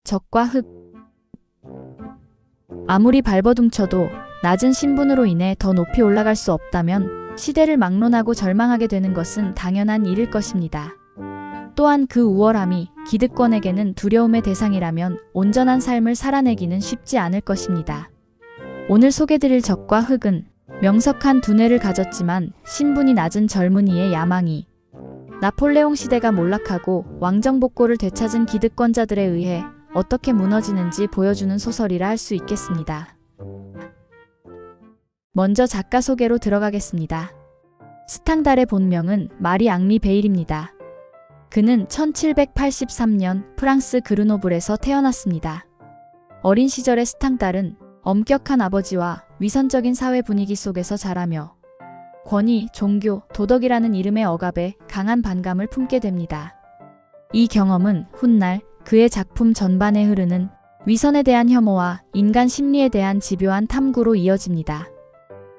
적과 흑. 아무리 발버둥쳐도 낮은 신분으로 인해 더 높이 올라갈 수 없다면 시대를 막론하고 절망하게 되는 것은 당연한 일일 것입니다. 또한 그 우월함이 기득권에게는 두려움의 대상이라면 온전한 삶을 살아내기는 쉽지 않을 것입니다. 오늘 소개드릴 적과 흑은 명석한 두뇌를 가졌지만 신분이 낮은 젊은이의 야망이 나폴레옹 시대가 몰락하고 왕정복고를 되찾은 기득권자들에 의해 어떻게 무너지는지 보여주는 소설이라 할 수 있겠습니다. 먼저 작가 소개로 들어가겠습니다. 스탕달의 본명은 마리 앙리 베일입니다. 그는 1783년 프랑스 그르노블에서 태어났습니다. 어린 시절의 스탕달은 엄격한 아버지와 위선적인 사회 분위기 속에서 자라며 권위, 종교, 도덕이라는 이름의 억압에 강한 반감을 품게 됩니다. 이 경험은 훗날 그의 작품 전반에 흐르는 위선에 대한 혐오와 인간 심리에 대한 집요한 탐구로 이어집니다.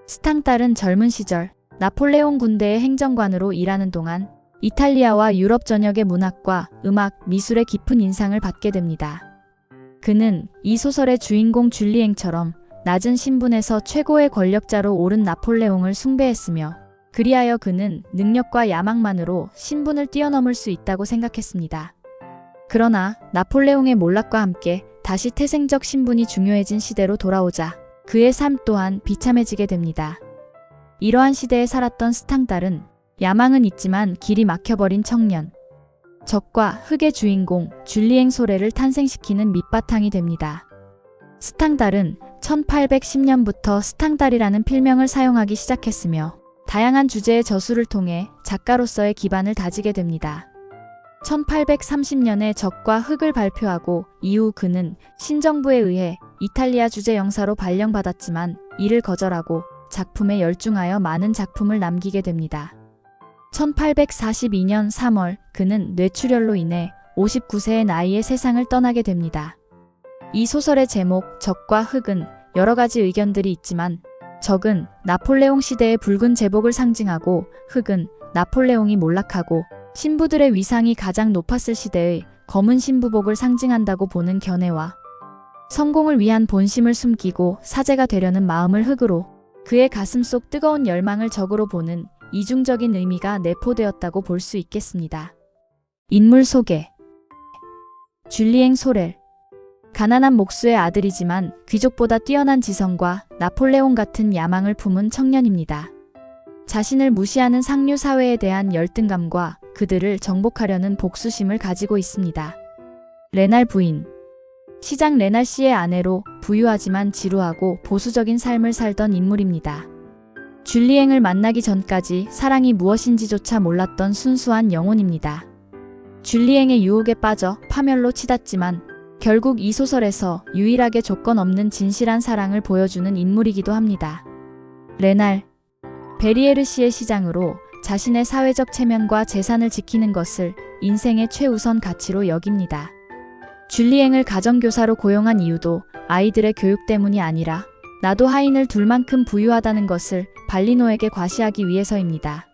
스탕달은 젊은 시절 나폴레옹 군대의 행정관으로 일하는 동안 이탈리아와 유럽 전역의 문학과 음악, 미술에 깊은 인상을 받게 됩니다. 그는 이 소설의 주인공 줄리앵처럼 낮은 신분에서 최고의 권력자로 오른 나폴레옹을 숭배했으며 그리하여 그는 능력과 야망만으로 신분을 뛰어넘을 수 있다고 생각했습니다. 그러나 나폴레옹의 몰락과 함께 다시 태생적 신분이 중요해진 시대로 돌아오자 그의 삶 또한 비참해지게 됩니다. 이러한 시대에 살았던 스탕달은 야망은 있지만 길이 막혀버린 청년, 적과 흑의 주인공 줄리앵 소래를 탄생시키는 밑바탕이 됩니다. 스탕달은 1810년부터 스탕달이라는 필명을 사용하기 시작했으며 다양한 주제의 저술을 통해 작가로서의 기반을 다지게 됩니다. 1830년에 적과 흑을 발표하고 이후 그는 신정부에 의해 이탈리아 주재 영사로 발령받았지만 이를 거절하고 작품에 열중하여 많은 작품을 남기게 됩니다. 1842년 3월 그는 뇌출혈로 인해 59세의 나이에 세상을 떠나게 됩니다. 이 소설의 제목 적과 흑은 여러 가지 의견들이 있지만 적은 나폴레옹 시대의 붉은 제복을 상징하고 흑은 나폴레옹이 몰락하고 신부들의 위상이 가장 높았을 시대의 검은 신부복을 상징한다고 보는 견해와 성공을 위한 본심을 숨기고 사제가 되려는 마음을 흑으로 그의 가슴 속 뜨거운 열망을 적으로 보는 이중적인 의미가 내포되었다고 볼 수 있겠습니다. 인물 소개. 줄리앵 소렐. 가난한 목수의 아들이지만 귀족보다 뛰어난 지성과 나폴레옹 같은 야망을 품은 청년입니다. 자신을 무시하는 상류 사회에 대한 열등감과 그들을 정복하려는 복수심을 가지고 있습니다. 레날 부인. 시장 레날 씨의 아내로 부유하지만 지루하고 보수적인 삶을 살던 인물입니다. 줄리앵을 만나기 전까지 사랑이 무엇인지조차 몰랐던 순수한 영혼입니다. 줄리앵의 유혹에 빠져 파멸로 치닫지만 결국 이 소설에서 유일하게 조건 없는 진실한 사랑을 보여주는 인물이기도 합니다. 레날. 베리에르 씨의 시장으로 자신의 사회적 체면과 재산을 지키는 것을 인생의 최우선 가치로 여깁니다. 줄리앵을 가정교사로 고용한 이유도 아이들의 교육 때문이 아니라 나도 하인을 둘 만큼 부유하다는 것을 발리노에게 과시하기 위해서입니다.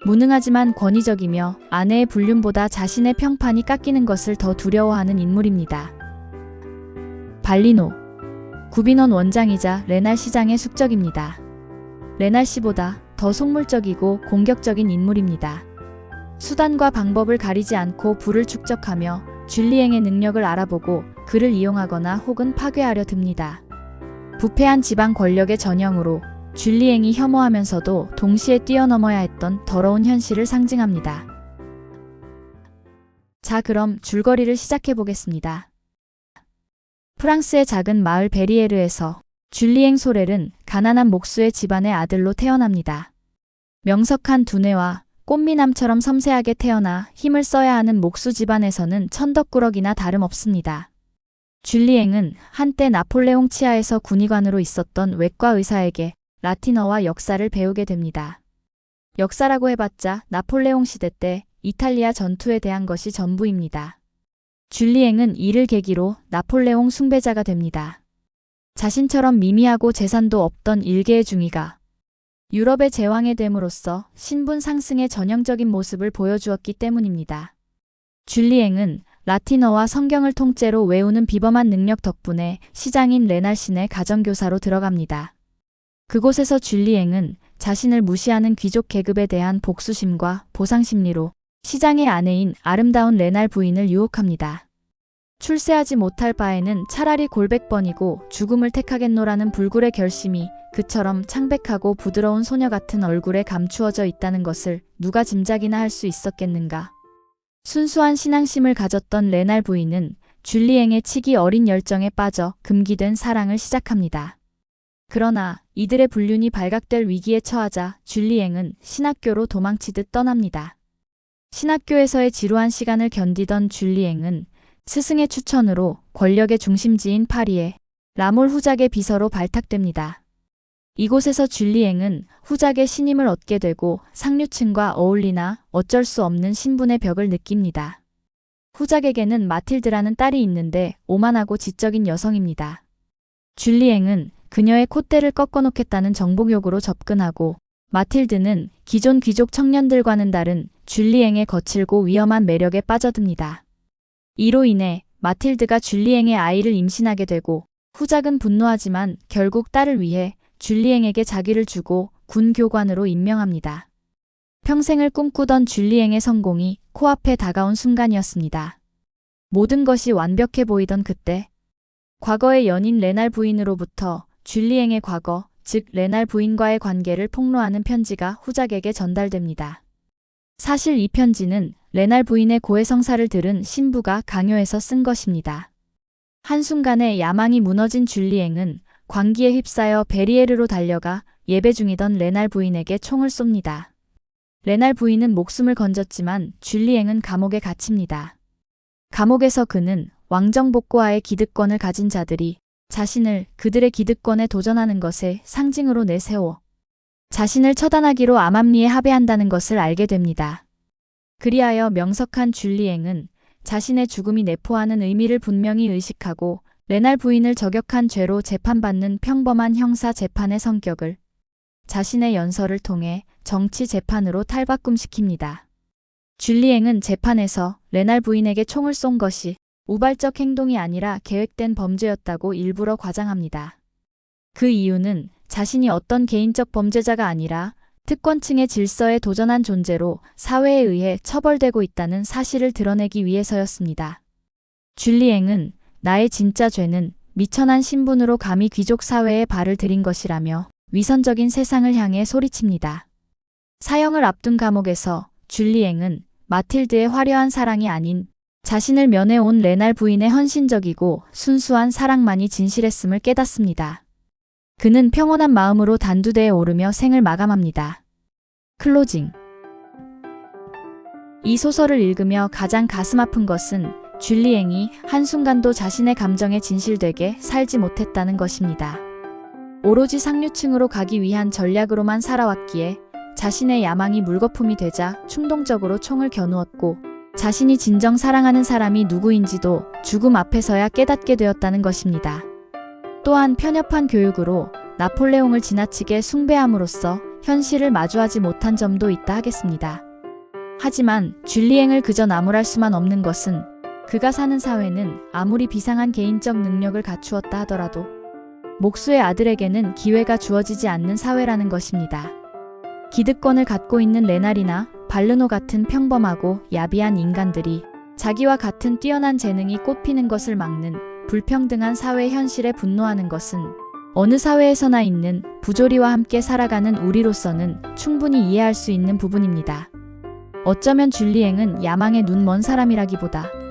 무능하지만 권위적이며 아내의 불륜보다 자신의 평판이 깎이는 것을 더 두려워하는 인물입니다. 발리노. 구빈원 원장이자 레날 시장의 숙적입니다. 레날 씨보다 더 속물적이고 공격적인 인물입니다. 수단과 방법을 가리지 않고 부를 축적하며 줄리앵의 능력을 알아보고 그를 이용하거나 혹은 파괴하려 듭니다. 부패한 지방 권력의 전형으로 줄리앵이 혐오하면서도 동시에 뛰어넘어야 했던 더러운 현실을 상징합니다. 자, 그럼 줄거리를 시작해 보겠습니다. 프랑스의 작은 마을 베리에르에서 줄리앵 소렐은 가난한 목수의 집안의 아들로 태어납니다. 명석한 두뇌와 꽃미남처럼 섬세하게 태어나 힘을 써야 하는 목수 집안에서는 천덕꾸러기나 다름없습니다. 줄리앵은 한때 나폴레옹 치하에서 군의관으로 있었던 외과 의사에게 라틴어와 역사를 배우게 됩니다. 역사라고 해봤자 나폴레옹 시대 때 이탈리아 전투에 대한 것이 전부입니다. 줄리앵은 이를 계기로 나폴레옹 숭배자가 됩니다. 자신처럼 미미하고 재산도 없던 일개의 중위가 유럽의 제왕이 됨으로써 신분 상승의 전형적인 모습을 보여주었기 때문입니다. 줄리앵은 라틴어와 성경을 통째로 외우는 비범한 능력 덕분에 시장인 레날신의 가정교사로 들어갑니다. 그곳에서 줄리앵은 자신을 무시하는 귀족 계급에 대한 복수심과 보상심리로 시장의 아내인 아름다운 레날 부인을 유혹합니다. 출세하지 못할 바에는 차라리 골백번이고 죽음을 택하겠노라는 불굴의 결심이 그처럼 창백하고 부드러운 소녀 같은 얼굴에 감추어져 있다는 것을 누가 짐작이나 할 수 있었겠는가. 순수한 신앙심을 가졌던 레날 부인은 줄리앵의 치기 어린 열정에 빠져 금기된 사랑을 시작합니다. 그러나 이들의 불륜이 발각될 위기에 처하자 줄리앵은 신학교로 도망치듯 떠납니다. 신학교에서의 지루한 시간을 견디던 줄리앵은 스승의 추천으로 권력의 중심지인 파리에 라몰 후작의 비서로 발탁됩니다. 이곳에서 줄리앵은 후작의 신임을 얻게 되고 상류층과 어울리나 어쩔 수 없는 신분의 벽을 느낍니다. 후작에게는 마틸드라는 딸이 있는데 오만하고 지적인 여성입니다. 줄리앵은 그녀의 콧대를 꺾어놓겠다는 정복욕으로 접근하고 마틸드는 기존 귀족 청년들과는 다른 줄리앵의 거칠고 위험한 매력에 빠져듭니다. 이로 인해 마틸드가 줄리앵의 아이를 임신하게 되고 후작은 분노하지만 결국 딸을 위해 줄리앵에게 자기를 주고 군 교관으로 임명합니다. 평생을 꿈꾸던 줄리앵의 성공이 코앞에 다가온 순간이었습니다. 모든 것이 완벽해 보이던 그때 과거의 연인 레날 부인으로부터 줄리앵의 과거, 즉 레날 부인과의 관계를 폭로하는 편지가 후작에게 전달됩니다. 사실 이 편지는 레날 부인의 고해성사를 들은 신부가 강요해서 쓴 것입니다. 한순간에 야망이 무너진 줄리앵은 광기에 휩싸여 베리에르로 달려가 예배 중이던 레날 부인에게 총을 쏩니다. 레날 부인은 목숨을 건졌지만 줄리앵은 감옥에 갇힙니다. 감옥에서 그는 왕정복고하의 기득권을 가진 자들이 자신을 그들의 기득권에 도전하는 것의 상징으로 내세워 자신을 처단하기로 암암리에 합의한다는 것을 알게 됩니다. 그리하여 명석한 줄리앵은 자신의 죽음이 내포하는 의미를 분명히 의식하고 레날 부인을 저격한 죄로 재판받는 평범한 형사 재판의 성격을 자신의 연설을 통해 정치 재판으로 탈바꿈시킵니다. 줄리앵은 재판에서 레날 부인에게 총을 쏜 것이 우발적 행동이 아니라 계획된 범죄였다고 일부러 과장합니다. 그 이유는 자신이 어떤 개인적 범죄자가 아니라 특권층의 질서에 도전한 존재로 사회에 의해 처벌되고 있다는 사실을 드러내기 위해서였습니다. 줄리앵은 나의 진짜 죄는 미천한 신분으로 감히 귀족 사회에 발을 들인 것이라며 위선적인 세상을 향해 소리칩니다. 사형을 앞둔 감옥에서 줄리앵은 마틸드의 화려한 사랑이 아닌 자신을 면해온 레날 부인의 헌신적이고 순수한 사랑만이 진실했음을 깨닫습니다. 그는 평온한 마음으로 단두대에 오르며 생을 마감합니다. 클로징. 이 소설을 읽으며 가장 가슴 아픈 것은 줄리앵이 한순간도 자신의 감정에 진실되게 살지 못했다는 것입니다. 오로지 상류층으로 가기 위한 전략으로만 살아왔기에 자신의 야망이 물거품이 되자 충동적으로 총을 겨누었고 자신이 진정 사랑하는 사람이 누구인지도 죽음 앞에서야 깨닫게 되었다는 것입니다. 또한 편협한 교육으로 나폴레옹을 지나치게 숭배함으로써 현실을 마주하지 못한 점도 있다 하겠습니다. 하지만 줄리앵을 그저 나무랄 수만 없는 것은 그가 사는 사회는 아무리 비상한 개인적 능력을 갖추었다 하더라도 목수의 아들에게는 기회가 주어지지 않는 사회라는 것입니다. 기득권을 갖고 있는 레날이나 발르노 같은 평범하고 야비한 인간들이 자기와 같은 뛰어난 재능이 꽃피는 것을 막는 불평등한 사회 현실에 분노하는 것은 어느 사회에서나 있는 부조리와 함께 살아가는 우리로서는 충분히 이해할 수 있는 부분입니다. 어쩌면 줄리앵은 야망에 눈먼 사람이라기보다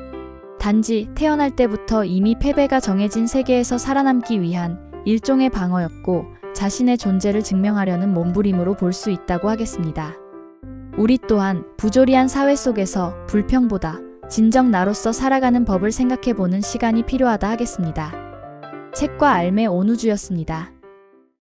단지 태어날 때부터 이미 패배가 정해진 세계에서 살아남기 위한 일종의 방어였고 자신의 존재를 증명하려는 몸부림으로 볼 수 있다고 하겠습니다. 우리 또한 부조리한 사회 속에서 불평보다 진정 나로서 살아가는 법을 생각해보는 시간이 필요하다 하겠습니다. 책과 알매 온우주였습니다.